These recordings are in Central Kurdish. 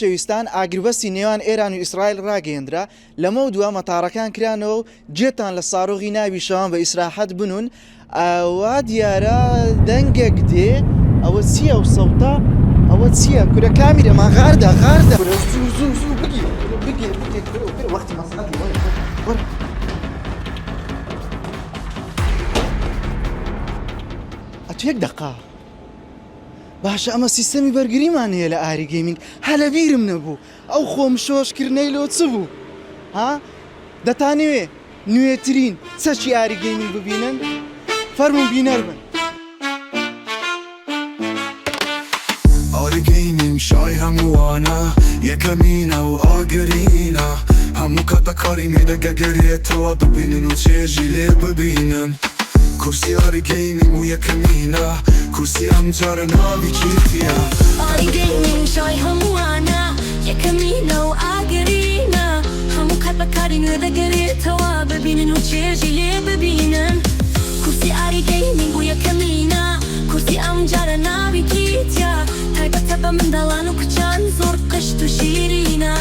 شەویستان ئاگربەستی نێوان ئێران و ئیسرائیل ڕاگەیەندرا لەمە دووە مەتارەکان کرانەوە و جێتان لە ساڕۆغی ناوی شەوان بە ئیسراحەت بنون ئەوە دیارە دەنگێک دێ ئەوە چییە و سەوتا ئەوە چییە کورە کامیرەمان غاردا زوو بگیر وەختی مەسەڵەتی ئەتو یەک دەقا باشە ئەمە سیستەمی بەرگریمان هەیە لە ئاری گەیمینگ هەلە بیرم نەبوو ئەو خۆم شۆشکردنەی لۆ چ بوو ها دەتانەوێ نوێترین چەکی ئاری گەیمینگ ببینن فەرمون بینەر بن ئاری گەیمینگ شای هەمووانە یەکەمینە و ئاگرینە هەموو کاتەکاری مێدەگەگەرێتەوە ببینن و چێژی لێ ببینن کورسی ئاری گەیمینگ و یەکەمینە کورسی ئەم جارە ناوی کێتیە ئاری گەیمینگ شای هەمووانە یەکەمینە و ئاگرینە هەموو کات بەکاری نوێ دەگەرێتەوە ببینن و چێژی لێ ببینن کورسی ئاری گەیمینگ و یەکەمینە کورسی ئەم جارە ناوی کێتیە تایبەتە بە منداڵان و کچان زۆر قشت و شیرینە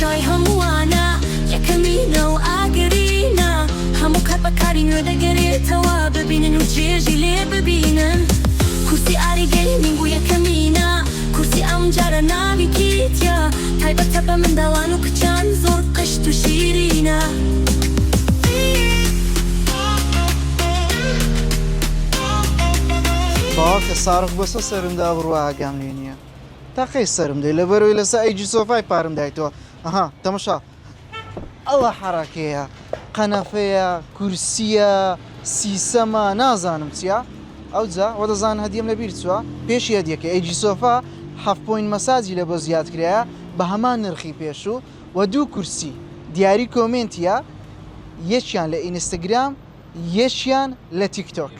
شای هەمووانە یەکەمینە و ئاگرینە هەموو کات بەکاری نوێ دەگەرێتەوە ببینن و چێژی لێ ببینن کورسی ئاری گەیمینگ و یەکەمینە کورسی ئەم جارە ناوی کێتیە تایبەتە بە منداڵان و کچان زۆر قشت و شیرینە باوکە ساڕق بەسە سەرمدا بڕوە ئاگام لێ نییە تاقەی سرم دەی لەبەرەوەی لەسەر ئەیجی سۆفای پارم دایتەوە ئەها تەمەشا ئەوە حەراکەیە قەنەفەیە کورسیە سیسەمە نازانم چییە ئەو جا وە دەزان هەدیەم لەبیر چووە پێشی هەدیەکە ئەیجی سۆفا 7 پۆین مەساجی لە بۆ زیاد کرایە بە هەمان نرخی پێشوو و 2 کورسی دیاری کۆمنتیە یەکیان لە ئینستاگرام یەکیان لە تیکتۆک